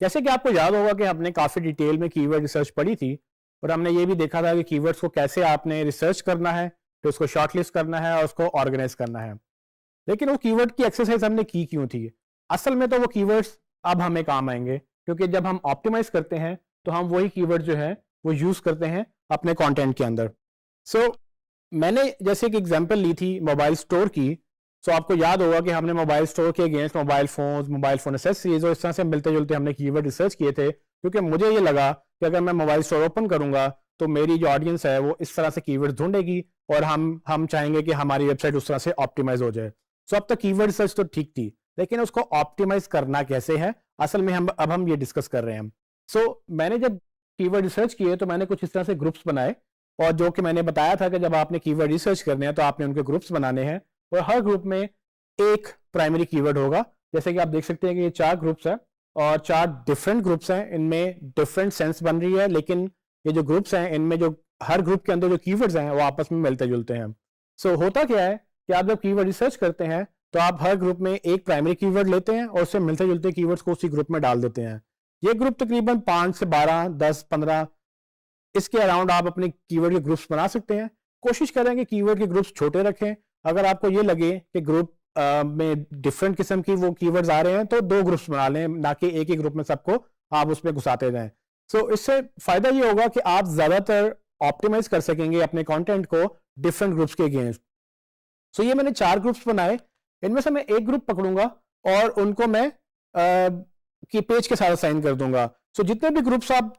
जैसे कि आपको याद होगा कि हमने काफ़ी डिटेल में कीवर्ड रिसर्च पढ़ी थी और हमने ये भी देखा था कि कीवर्ड्स को कैसे आपने रिसर्च करना है, फिर उसको शॉर्टलिस्ट करना है और उसको ऑर्गेनाइज करना है। लेकिन वो कीवर्ड की एक्सरसाइज हमने की क्यों थी? असल में तो वो कीवर्ड्स अब हमें काम आएंगे, क्योंकि जब हम ऑप्टिमाइज करते हैं तो हम वही कीवर्ड जो है वो यूज करते हैं अपने कंटेंट के अंदर। सो मैंने जैसे एक एग्जांपल ली थी मोबाइल स्टोर की। सो आपको याद होगा कि हमने मोबाइल स्टोर के अगेंस्ट मोबाइल फोन एसेसरीज और इस तरह से मिलते जुलते हमने कीवर्ड रिसर्च किए थे, क्योंकि मुझे ये लगा कि अगर मैं मोबाइल स्टोर ओपन करूंगा तो मेरी जो ऑडियंस है वो इस तरह से कीवर्ड ढूंढेगी और हम चाहेंगे कि हमारी वेबसाइट उस तरह से ऑप्टिमाइज हो जाए। सो अब तक कीवर्ड रिसर्च तो ठीक थी, लेकिन उसको ऑप्टिमाइज करना कैसे है, असल में हम ये डिस्कस कर रहे हैं। सो मैंने जब कीवर्ड रिसर्च किए तो मैंने कुछ इस तरह से ग्रुप्स बनाए, और जो कि मैंने बताया था कि जब आपने कीवर्ड रिसर्च करने हैं तो आपने उनके ग्रुप्स बनाने हैं और हर ग्रुप में एक प्राइमरी कीवर्ड होगा। जैसे कि आप देख सकते हैं कि ये 4 ग्रुप्स हैं और 4 डिफरेंट ग्रुप्स हैं, इनमें डिफरेंट सेंस बन रही है, लेकिन ये जो ग्रुप्स हैं इनमें जो हर ग्रुप के अंदर जो कीवर्ड्स हैं वो आपस में मिलते जुलते हैं। सो होता क्या है कि आप जब कीवर्ड रिसर्च करते हैं तो आप हर ग्रुप में एक प्राइमरी कीवर्ड लेते हैं और उससे मिलते जुलते कीवर्ड्स को उसी ग्रुप में डाल देते हैं। ये ग्रुप तकरीबन 5 से 12, 10, 15 इसके अराउंड आप अपने कीवर्ड के ग्रुप्स बना सकते हैं। कोशिश करें कि कीवर्ड के ग्रुप्स छोटे रखें। अगर आपको ये लगे कि ग्रुप में डिफरेंट किस्म की वो कीवर्ड्स आ रहे हैं तो 2 ग्रुप्स बना लें, ना कि एक ही ग्रुप में सबको आप उसमें घुसाते जाएं। सो इससे फायदा ये होगा कि आप ज्यादातर ऑप्टिमाइज कर सकेंगे अपने कंटेंट को डिफरेंट ग्रुप्स के अगेंस्ट। सो ये मैंने 4 ग्रुप्स बनाए, इनमें से मैं एक ग्रुप पकड़ूंगा और उनको मैं की पेज के साथ असाइन कर दूंगा। सो जितने भी ग्रुप्स आप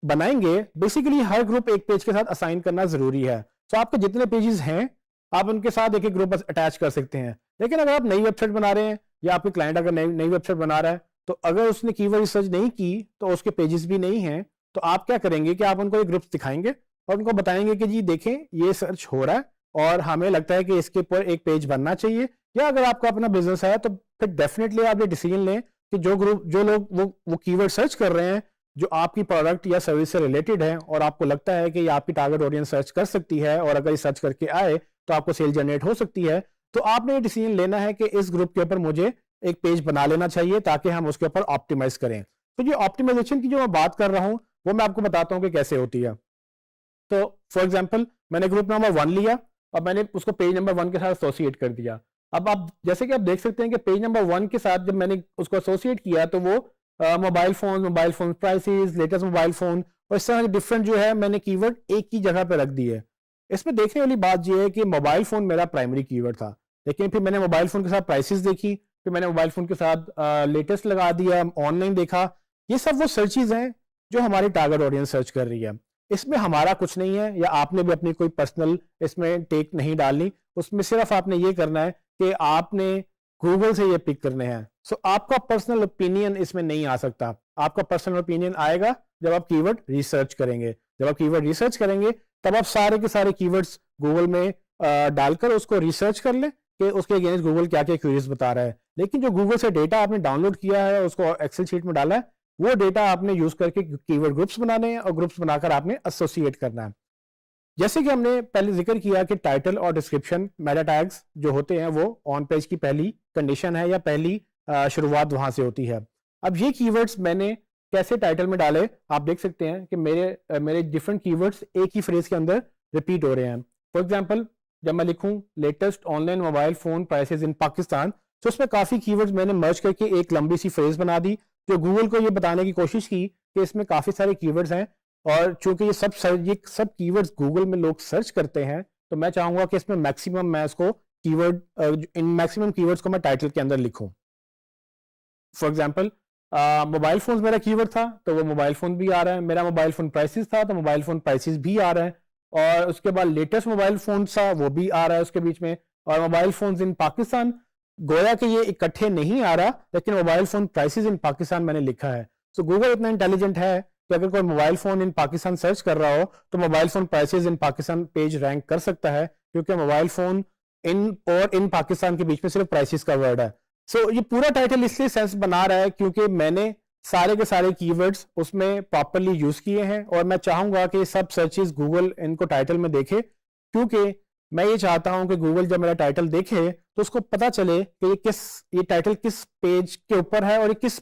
बनाएंगे बेसिकली हर ग्रुप एक पेज के साथ असाइन करना जरूरी है। सो आपके जितने पेजेस हैं आप उनके साथ एक एक ग्रुप अटैच कर सकते हैं। लेकिन अगर आप नई वेबसाइट बना रहे हैं या आपके क्लाइंट अगर नई वेबसाइट बना रहा है तो अगर उसने कीवर्ड रिसर्च नहीं की तो उसके पेजेस भी नहीं हैं, तो आप क्या करेंगे कि आप उनको एक ग्रुप दिखाएंगे और उनको बताएंगे कि जी देखें ये सर्च हो रहा है और हमें लगता है कि इसके ऊपर एक पेज बनना चाहिए। या अगर आपका अपना बिजनेस है तो फिर डेफिनेटली आप ये डिसीजन लें कि जो लोग वो कीवर्ड सर्च कर रहे हैं जो आपकी प्रोडक्ट या सर्विस से रिलेटेड है और आपको लगता है कि ये आपकी टारगेट ऑडियंस सर्च कर सकती है और अगर ये सर्च करके आए तो आपको सेल जनरेट हो सकती है, तो आपने ये डिसीजन लेना है कि इस ग्रुप के ऊपर मुझे एक पेज बना लेना चाहिए ताकि हम उसके ऊपर ऑप्टिमाइज करें। तो ये ऑप्टिमाइजेशन की जो मैं बात कर रहा हूं वो मैं आपको बताता हूं कि कैसे होती है। तो फॉर एग्जाम्पल मैंने ग्रुप नंबर 1 लिया और मैंने उसको पेज नंबर 1 के साथ एसोसिएट कर दिया। अब आप जैसे कि आप देख सकते हैं कि पेज नंबर 1 के साथ जब मैंने उसको एसोसिएट किया तो वो mobile phone prices, latest mobile phone और इस तरह के डिफरेंट जो है मैंने कीवर्ड एक ही जगह पे रख दिए। इसमें देखने वाली बात यह है कि मोबाइल फोन मेरा प्राइमरी कीवर्ड था, लेकिन फिर मैंने मोबाइल फोन के साथ प्राइसेस देखी, फिर मैंने मोबाइल फोन के साथ लेटेस्ट लगा दिया, ऑनलाइन देखा। ये सब वो सर्चेज हैं जो हमारी टारगेट ऑडियंस सर्च कर रही है। इसमें हमारा कुछ नहीं है या आपने भी अपनी कोई पर्सनल इसमें टेक नहीं डालनी। उसमें सिर्फ आपने ये करना है कि आपने गूगल से ये पिक करने हैं। सो आपका पर्सनल ओपिनियन इसमें नहीं आ सकता। आपका पर्सनल ओपिनियन आएगा जब आप कीवर्ड रिसर्च करेंगे। जब आप कीवर्ड रिसर्च करेंगे तब आप सारे के सारे कीवर्ड्स गूगल में डालकर उसको रिसर्च कर लें कि उसके अगेंस्ट गूगल क्या क्या क्वेरीज बता रहा है। लेकिन जो गूगल से डेटा आपने डाउनलोड किया है उसको एक्सेल शीट में डाला है, वो डेटा आपने यूज करके कीवर्ड ग्रुप्स बनाने हैं और ग्रुप्स बनाकर आपने एसोसिएट करना है। जैसे कि हमने पहले जिक्र किया कि टाइटल और डिस्क्रिप्शन मेटा टैग्स जो होते हैं वो ऑन पेज की पहली कंडीशन है या पहली शुरुआत वहां से होती है। अब ये कीवर्ड्स मैंने कैसे टाइटल में डाले, आप देख सकते हैं कि मेरे डिफरेंट कीवर्ड्स एक ही फ्रेज के अंदर रिपीट हो रहे हैं। फॉर एग्जांपल जब मैं लिखूं latest online mobile phone prices in Pakistan, तो उसमें काफी कीवर्ड्स मैंने मर्ज करके एक लंबी सी फ्रेज बना दी जो गूगल को ये बताने की कोशिश की कि इसमें काफी सारे कीवर्ड्स हैं और चूंकि ये सब कीवर्ड्स गूगल में लोग सर्च करते हैं तो मैं चाहूंगा कि इसमें मैक्सिमम मैं इसको इन मैक्सिमम कीवर्ड्स को मैं टाइटल के अंदर लिखूं। फॉर एग्जांपल मोबाइल फोन मेरा कीवर्ड था तो वो मोबाइल फोन भी आ रहा है, मेरा मोबाइल फोन प्राइसेस था तो मोबाइल फोन प्राइसेस भी आ रहा है, और उसके बाद लेटेस्ट मोबाइल फोन था वो भी आ रहा है उसके बीच में, और मोबाइल फोन इन पाकिस्तान गोया कि ये इकट्ठे नहीं आ रहा लेकिन mobile phone prices in Pakistan मैंने लिखा है। सो गूगल इतना इंटेलिजेंट है कि अगर कोई mobile phone in Pakistan search कर रहा हो तो mobile phone prices in Pakistan page rank कर सकता है, क्योंकि मोबाइल फोन इन पाकिस्तान के बीच में सिर्फ प्राइसेस का वर्ड है। सो ये पूरा टाइटल इसलिए सेंस बना रहा है क्योंकि मैंने सारे के सारे कीवर्ड्स उसमें प्रॉपरली यूज किए हैं और मैं चाहूंगा कि सब सर्चेस गूगल इनको टाइटल में देखे, क्योंकि मैं ये चाहता हूं कि गूगल जब मेरा टाइटल देखे तो उसको पता चले कि ये टाइटल किस पेज के ऊपर है और ये किस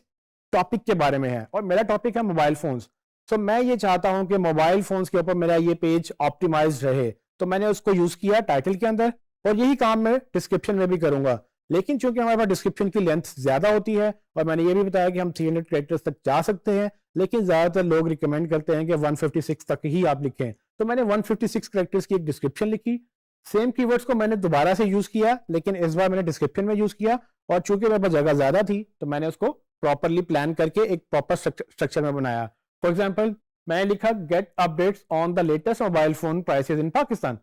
टॉपिक के बारे में है और मेरा टॉपिक है मोबाइल फोन्स। सो मैं ये चाहता हूं कि मोबाइल फोन्स के ऊपर मेरा ये पेज ऑप्टिमाइज रहे, तो मैंने उसको यूज किया टाइटल के अंदर और यही काम मैं डिस्क्रिप्शन में भी करूंगा। लेकिन चूंकि हमारे पास डिस्क्रिप्शन की लेंथ ज्यादा होती है और मैंने ये भी बताया कि हम 300 कैरेक्टर्स तक जा सकते हैं, लेकिन ज्यादातर लोग रिकमेंड करते हैं कि 156 तक ही आप लिखें, तो मैंने 156 कैरेक्टर्स की एक डिस्क्रिप्शन लिखी। सेम कीवर्ड्स को मैंने दोबारा से यूज किया, लेकिन इस बार मैंने डिस्क्रिप्शन में यूज किया और चूंकि मेरे पास जगह ज्यादा थी तो मैंने उसको प्रॉपरली प्लान करके एक प्रॉपर स्ट्रक्चर में बनाया। फॉर एग्जाम्पल मैंने लिखा get updates on the latest mobile phone prices in Pakistan.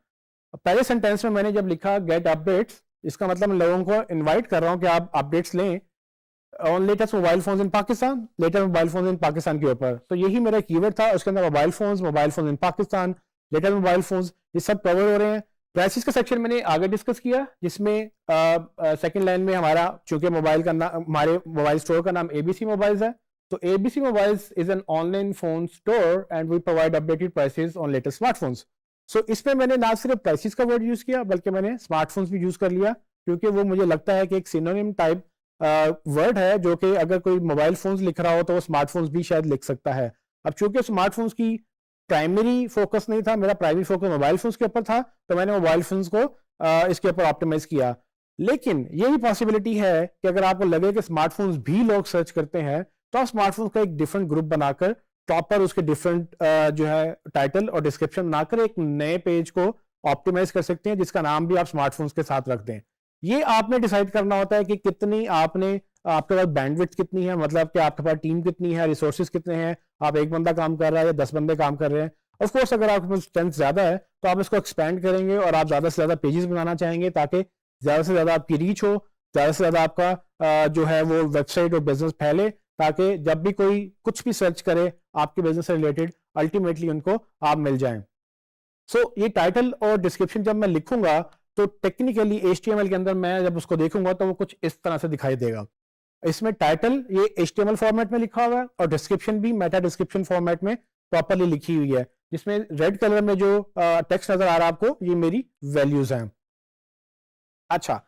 पहले सेंटेंस में मैंने जब लिखा गेट अपडेट्स, इसका मतलब मैं लोगों को इनवाइट कर रहा हूं कि आप अपडेट्स लें on latest mobile phones in Pakistan, latest mobile phones इन पाकिस्तान के ऊपर। तो यही मेरा कीवर्ड था, उसके अंदर मोबाइल फोन्स इन पाकिस्तान, लेटेस्ट मोबाइल फोन्स, ये सब कवर हो रहे हैं। प्राइसेस का सेक्शन मैंने आगे डिस्कस किया, जिसमें सेकंड लाइन में हमारा चूंकि मोबाइल का नाम, हमारे मोबाइल स्टोर का नाम एबीसी मोबाइल्स है, तो ABC mobiles is an online phone store and we provide updated prices on latest smartphones. So इसमें मैंने ना सिर्फ प्राइसेस का वर्ड यूज किया बल्कि मैंने स्मार्टफोन्स भी यूज कर लिया, क्योंकि वो मुझे लगता है कि एक सिनोनिम टाइप वर्ड है जो कि अगर कोई मोबाइल फोन्स लिख रहा हो तो वो स्मार्टफोन्स भी शायद लिख सकता है। अब चूंकि स्मार्टफोन्स की प्राइमरी फोकस नहीं था, मेरा प्राइमरी फोकस मोबाइल फोन्स के ऊपर था, तो मैंने मोबाइल फोन्स को इसके ऊपर ऑप्टिमाइज किया। लेकिन ये भी पॉसिबिलिटी है कि अगर आपको लगे कि स्मार्टफोन्स भी लोग सर्च करते हैं तो आप स्मार्टफोन्स का एक डिफरेंट ग्रुप बनाकर टॉप पर उसके डिफरेंट जो है टाइटल और डिस्क्रिप्शन बनाकर एक नए पेज को ऑप्टिमाइज कर सकते हैं, जिसका नाम भी आप स्मार्टफोन्स के साथ रख दें। ये आपने डिसाइड करना होता है कि कितनी आपने, आपके पास बैंडविड्थ कितनी है, मतलब कि आपके पास टीम कितनी है, रिसोर्सेज कितने हैं, आप एक बंदा काम कर रहा है या 10 बंदे काम कर रहे हैं। ऑफ कोर्स अगर आपके पास स्ट्रेंथ ज्यादा है तो आप इसको एक्सपेंड करेंगे और आप ज्यादा से ज्यादा पेजेस बनाना चाहेंगे ताकि ज्यादा से ज्यादा आपकी रीच हो, ज्यादा से ज्यादा आपका जो है वो वेबसाइट और बिजनेस फैले, ताकि जब भी कोई कुछ भी सर्च करे आपके बिजनेस से रिलेटेड अल्टीमेटली उनको आप मिल जाएं। सो ये टाइटल और डिस्क्रिप्शन जब मैं लिखूंगा तो टेक्निकली HTML के अंदर मैं जब उसको देखूंगा तो वो कुछ इस तरह से दिखाई देगा। इसमें टाइटल ये HTML फॉर्मेट में लिखा हुआ है और डिस्क्रिप्शन भी मेटा डिस्क्रिप्शन फॉर्मेट में प्रॉपरली लिखी हुई है, जिसमें रेड कलर में जो टेक्स्ट नजर आ रहा है आपको, ये मेरी वैल्यूज हैं। अच्छा,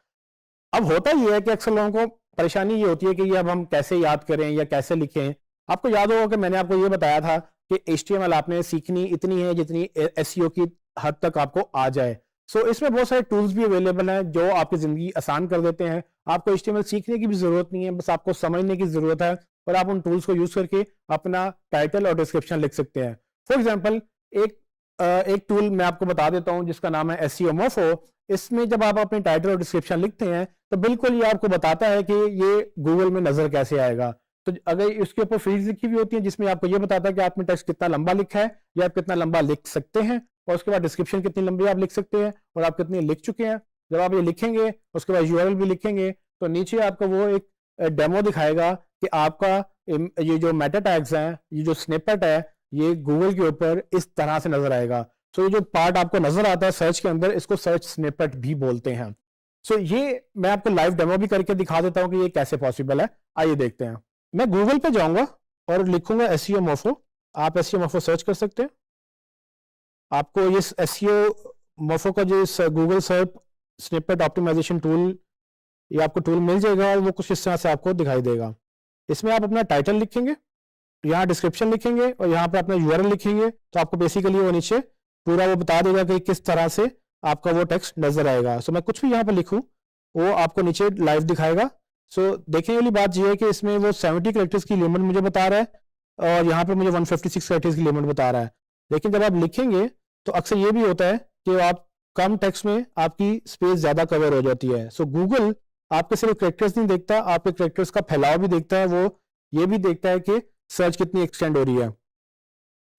अब होता ये है कि अक्सर लोगों को परेशानी ये होती है कि ये अब हम कैसे याद करें या कैसे लिखें। आपको याद होगा कि मैंने आपको ये बताया था कि HTML आपने सीखनी इतनी है जितनी SEO की हद तक आपको आ जाए। सो इसमें बहुत सारे टूल्स भी अवेलेबल हैं जो आपकी जिंदगी आसान कर देते हैं। आपको HTML सीखने की भी जरूरत नहीं है, बस आपको समझने की जरूरत है और आप उन टूल्स को यूज करके अपना टाइटल और डिस्क्रिप्शन लिख सकते हैं। फॉर एग्जाम्पल एक टूल मैं आपको बता देता हूं जिसका नाम है SEO Mofo। इसमें जब आप अपने टाइटल और डिस्क्रिप्शन लिखते हैं तो बिल्कुल ये आपको बताता है कि ये गूगल में नजर कैसे आएगा। तो अगर इसके ऊपर फील्ड लिखी हुई होती है जिसमें आपको ये बताता है कि आपने टेक्स्ट कितना लंबा लिखा है या आप कितना लंबा लिख सकते हैं, और उसके बाद डिस्क्रिप्शन कितनी लंबी आप लिख सकते हैं और आप कितनी लिख चुके हैं। जब आप ये लिखेंगे उसके बाद URL भी लिखेंगे तो नीचे आपको वो एक डेमो दिखाएगा कि आपका ये जो मेटा टैग्स हैं, ये जो स्निपेट है, ये गूगल के ऊपर इस तरह से नजर आएगा। सो ये जो पार्ट आपको नजर आता है सर्च के अंदर, इसको सर्च स्निपेट भी बोलते हैं। सो ये मैं आपको लाइव डेमो भी करके दिखा देता हूं कि ये कैसे पॉसिबल है। आइए देखते हैं। मैं गूगल पे जाऊंगा और लिखूंगा SEO Mofo। आप SEO Mofo सर्च कर सकते हैं। आपको ये SEO Mofo का जो Google search snippet optimisation tool, ये आपको टूल मिल जाएगा और वो कुछ इस तरह से आपको दिखाई देगा। इसमें आप अपना टाइटल लिखेंगे, यहाँ डिस्क्रिप्शन लिखेंगे और यहाँ पर अपना URL लिखेंगे, तो आपको बेसिकली वो नीचे पूरा वो बता देगा कि किस तरह से आपका वो टेक्स्ट नजर आएगा। सो मैं कुछ भी यहाँ पर लिखूं वो आपको नीचे लाइव दिखाएगा। सो देखने वाली बात यह है कि इसमें वो 70 कैरेक्टर्स की लिमिट मुझे बता रहा है और यहाँ पर मुझे 156 कैरेक्टर्स की लिमिट बता रहा है। लेकिन जब आप लिखेंगे तो अक्सर ये भी होता है कि आप कम टेक्स्ट में आपकी स्पेस ज्यादा कवर हो जाती है। सो गूगल आपके सिर्फ कैरेक्टर्स नहीं देखता, आपके कैरेक्टर्स का फैलाव भी देखता है, वो ये भी देखता है कि सर्च कितनी एक्सटेंड हो रही है।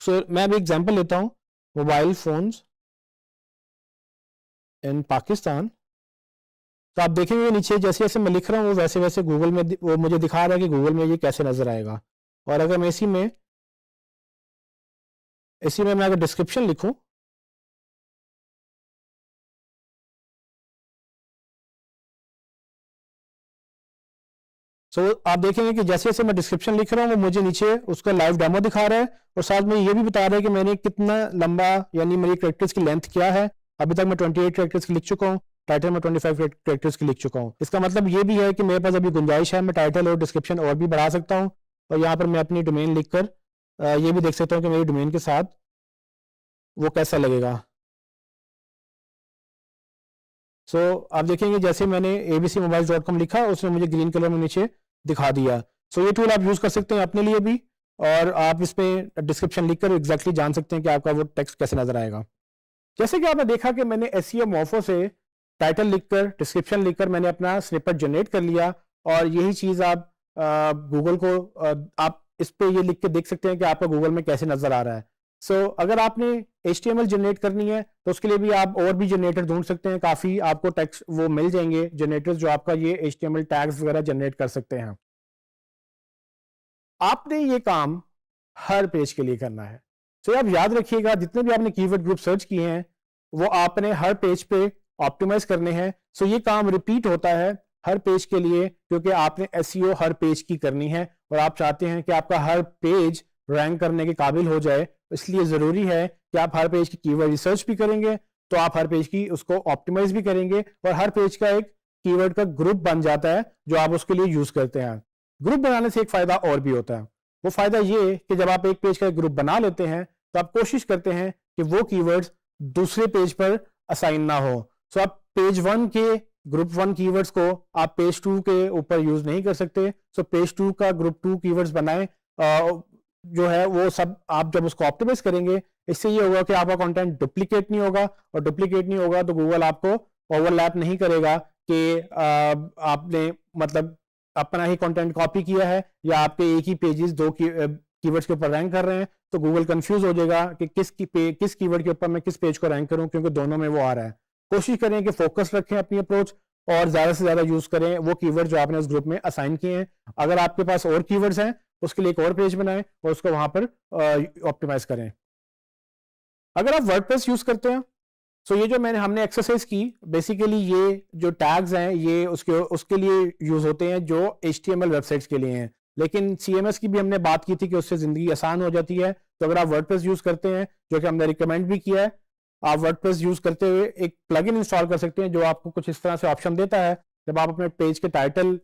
सो मैं अभी एग्जांपल लेता हूं, मोबाइल फोन्स इन पाकिस्तान। तो आप देखेंगे नीचे जैसे जैसे मैं लिख रहा हूँ वो वैसे वैसे गूगल में वो मुझे दिखा रहा है कि गूगल में ये कैसे नजर आएगा। और अगर मैं इसी में मैं अगर डिस्क्रिप्शन लिखूं, आप देखेंगे कि जैसे जैसे मैं डिस्क्रिप्शन लिख रहा हूँ वो मुझे नीचे उसका लाइव डेमो दिखा रहा है और साथ में ये भी बता रहा है कि मैंने कितना लंबा, यानी मेरी कैरेक्टर्स की लेंथ क्या है। अभी तक मैं 28 कैरेक्टर्स की लिख चुका हूँ, टाइटल में 25 कैरेक्टर्स की लिख चुका हूँ। इसका मतलब ये भी है कि मेरे पास अभी गुंजाइश है, मैं टाइटल और डिस्क्रिप्शन और भी बढ़ा सकता हूँ। और यहाँ पर मैं अपनी डोमेन लिखकर ये भी देख सकता हूँ कि मेरी डोमेन के साथ वो कैसा लगेगा। सो आप देखेंगे जैसे मैंने abcmobiles.com लिखा, उसने मुझे ग्रीन कलर में नीचे दिखा दिया। सो ये टूल आप यूज़ कर सकते हैं अपने लिए भी, और आप इसमें डिस्क्रिप्शन लिखकर एग्जैक्टली जान सकते हैं कि आपका वो टेक्स्ट कैसे नजर आएगा। जैसे कि आपने देखा कि मैंने SEO मोफो से टाइटल लिखकर, डिस्क्रिप्शन लिखकर मैंने अपना स्निपेट जनरेट कर लिया, और यही चीज़ आप गूगल को आप इस पे ये लिख के देख सकते हैं कि आपका गूगल में कैसे नजर आ रहा है। सो अगर आपने HTML जनरेट करनी है तो उसके लिए भी आप और भी जनरेटर ढूंढ सकते हैं, काफ़ी आपको टेक्स्ट वो मिल जाएंगे जनरेटर्स जो आपका ये HTML टैग्स वगैरह जनरेट कर सकते हैं। आपने ये काम हर पेज के लिए करना है। तो आप याद रखिएगा, जितने भी आपने कीवर्ड ग्रुप सर्च किए हैं वो आपने हर पेज पे ऑप्टिमाइज करने हैं। सो ये काम रिपीट होता है हर पेज के लिए, क्योंकि आपने SEO हर पेज की करनी है और आप चाहते हैं कि आपका हर पेज रैंक करने के काबिल हो जाए। इसलिए ज़रूरी है कि आप हर पेज की कीवर्ड रिसर्च भी करेंगे, तो आप हर पेज की उसको ऑप्टिमाइज भी करेंगे, और हर पेज का एक कीवर्ड का ग्रुप बन जाता है जो आप उसके लिए यूज़ करते हैं। ग्रुप बनाने से एक फ़ायदा और भी होता है। वो फ़ायदा ये कि जब आप एक पेज का ग्रुप बना लेते हैं तो आप कोशिश करते हैं कि वो कीवर्ड्स दूसरे पेज पर असाइन ना हो। सो आप पेज 1 के ग्रुप 1 कीवर्ड्स को आप पेज 2 के ऊपर यूज नहीं कर सकते। सो पेज 2 का ग्रुप 2 कीवर्ड्स बनाएं, जो है वो सब आप जब उसको ऑप्टिमाइज करेंगे, इससे ये होगा कि आपका कंटेंट डुप्लीकेट नहीं होगा, और डुप्लीकेट नहीं होगा तो गूगल आपको ओवरलैप नहीं करेगा कि आपने मतलब अपना ही कंटेंट कॉपी किया है या आपके एक ही पेजेस दो कीवर्ड्स के ऊपर रैंक कर रहे हैं। तो गूगल कंफ्यूज हो जाएगा कि किस कीवर्ड के ऊपर मैं किस पेज को रैंक करूं, क्योंकि दोनों में वो आ रहा है। कोशिश करें कि फोकस रखें अपनी अप्रोच, और ज्यादा से ज्यादा यूज करें वो कीवर्ड जो आपने उस ग्रुप में असाइन किए हैं। अगर आपके पास और कीवर्ड्स हैं उसके लिए एक और पेज बनाएं और उसको वहां पर ऑप्टिमाइज करें। अगर आप वर्डप्रेस यूज करते हैं, सो ये जो हमने एक्सरसाइज की, बेसिकली ये जो टैग्स हैं ये उसके लिए यूज होते हैं जो HTML वेबसाइट्स के लिए हैं, लेकिन CMS की भी हमने बात की थी कि उससे जिंदगी आसान हो जाती है। तो अगर आप वर्डप्रेस यूज करते हैं, जो कि हमने रिकमेंड भी किया है, आप वर्डप्रेस यूज करते हुए एक प्लगइन इंस्टॉल कर सकते हैं जो आपको कुछ इस तरह से ऑप्शन देता है। जब आप अपने पेज के टाइटल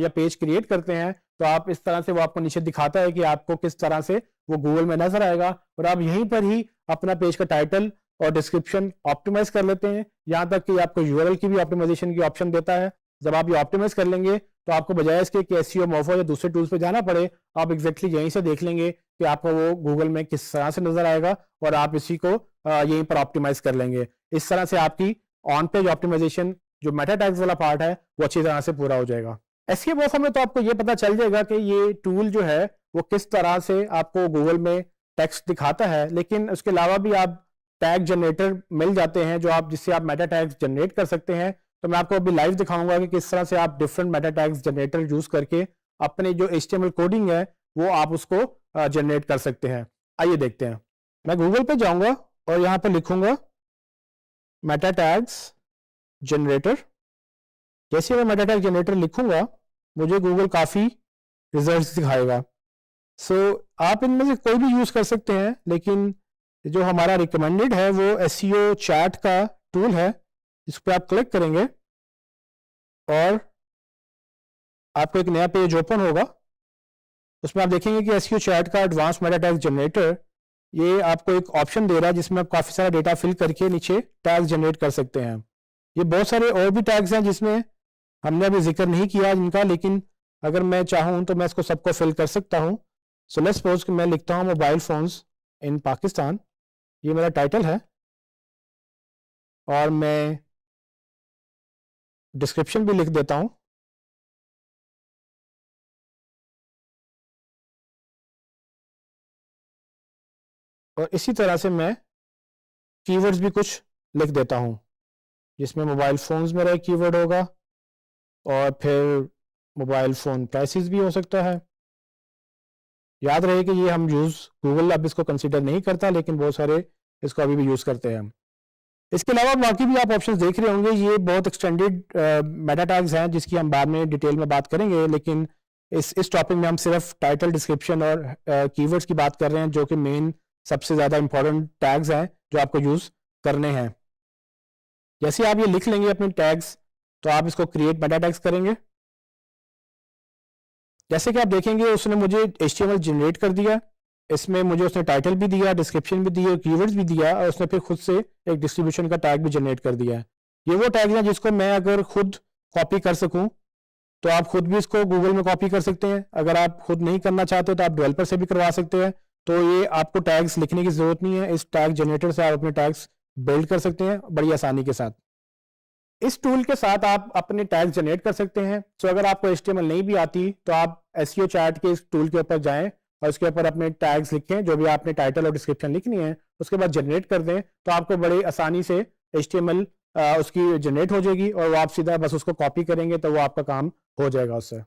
या पेज क्रिएट करते हैं तो आप इस तरह से वो आपको नीचे दिखाता है कि आपको किस तरह से वो गूगल में नजर आएगा, और आप यहीं पर ही अपना पेज का टाइटल और डिस्क्रिप्शन ऑप्टिमाइज कर लेते हैं। यहाँ तक कि आपको URL की भी ऑप्टिमाइजेशन की ऑप्शन देता है। जब आप ये ऑप्टिमाइज कर लेंगे तो आपको बजाय इसके कि SEO मोफो या दूसरे टूल्स पे जाना पड़े, आप एग्जैक्टली यहीं से देख लेंगे कि आपका वो गूगल में किस तरह से नजर आएगा, और आप इसी को यहीं पर ऑप्टिमाइज कर लेंगे। इस तरह से आपकी ऑन पेज ऑप्टिमाइजेशन जो मेटा टैग्स वाला पार्ट है वो अच्छी तरह से पूरा हो जाएगा। SEO मोफो में तो आपको ये पता चल जाएगा कि ये टूल जो है वो किस तरह से आपको गूगल में टेक्स्ट दिखाता है, लेकिन उसके अलावा भी आप टैग जनरेटर मिल जाते हैं जो आप जिससे आप मेटा टैग्स जनरेट कर सकते हैं। तो मैं आपको अभी लाइव दिखाऊंगा कि किस तरह से आप different Meta tags generator use करके अपने जो HTML कोडिंग है वो आप उसको जनरेट कर सकते हैं। आइए देखते हैं। मैं गूगल पे जाऊंगा और यहाँ पे लिखूंगा मेटा टैग्स जनरेटर। जैसे मैं मेटा टैग जनरेटर लिखूंगा मुझे गूगल काफ़ी रिजल्ट्स दिखाएगा। सो आप इनमें से कोई भी यूज़ कर सकते हैं, लेकिन जो हमारा रिकमेंडेड है वो SEO चैट का टूल है। इस पर आप क्लिक करेंगे और आपको एक नया पेज ओपन होगा। उसमें आप देखेंगे कि SEO चैट का एडवांस मेटा टैग जनरेटर, ये आपको एक ऑप्शन दे रहा है जिसमें आप काफ़ी सारा डेटा फिल करके नीचे टैग्स जनरेट कर सकते हैं। ये बहुत सारे और भी टैग्स हैं जिसमें हमने अभी जिक्र नहीं किया जिनका, लेकिन अगर मैं चाहूँ तो मैं इसको सबको फिल कर सकता हूँ। सो लेट्स सपोज कि मैं लिखता हूँ मोबाइल फोन्स इन पाकिस्तान, ये मेरा टाइटल है, और मैं डिस्क्रिप्शन भी लिख देता हूँ। और इसी तरह से मैं कीवर्ड्स भी कुछ लिख देता हूँ, जिसमें मोबाइल फोन्स मेरा एक कीवर्ड होगा, और फिर मोबाइल फ़ोन प्राइसेस भी हो सकता है। याद रहे कि ये हम गूगल अब इसको कंसीडर नहीं करता, लेकिन बहुत सारे इसको अभी भी यूज़ करते हैं। इसके अलावा बाकी भी आप ऑप्शंस देख रहे होंगे, ये बहुत एक्सटेंडेड मेटा टैग्स हैं जिसकी हम बाद में डिटेल में बात करेंगे, लेकिन इस टॉपिक में हम सिर्फ टाइटल, डिस्क्रिप्शन और कीवर्ड्स की बात कर रहे हैं, जो कि मेन सबसे ज़्यादा इंपॉर्टेंट टैग्स हैं जो आपको यूज़ करने हैं। जैसे आप ये लिख लेंगे अपने टैग्स, तो आप इसको क्रिएट मेटा टैग्स करेंगे। जैसे कि आप देखेंगे उसने मुझे HTML जनरेट कर दिया, इसमें मुझे उसने टाइटल भी दिया, डिस्क्रिप्शन भी दिया, कीवर्ड्स भी दिया और उसने फिर खुद से एक डिस्ट्रीब्यूशन का टैग भी जनरेट कर दिया है। ये वो टैग है जिसको मैं अगर खुद कॉपी कर सकूं तो आप खुद भी इसको गूगल में कॉपी कर सकते हैं। अगर आप खुद नहीं करना चाहते तो आप डेवलपर से भी करवा सकते हैं। तो ये आपको टैग्स लिखने की जरूरत नहीं है, इस टैग जनरेटर से आप अपने टैग्स बिल्ड कर सकते हैं बड़ी आसानी के साथ। इस टूल के साथ आप अपने टैग जनरेट कर सकते हैं। सो अगर आपको HTML नहीं भी आती तो आप SEO चैट के इस टूल के ऊपर जाएं और इसके ऊपर अपने टैग्स लिखें, जो भी आपने टाइटल और डिस्क्रिप्शन लिखनी है उसके बाद जनरेट कर दें, तो आपको बड़ी आसानी से HTML उसकी जनरेट हो जाएगी और वो आप सीधा बस उसको कॉपी करेंगे तो वो आपका काम हो जाएगा उससे।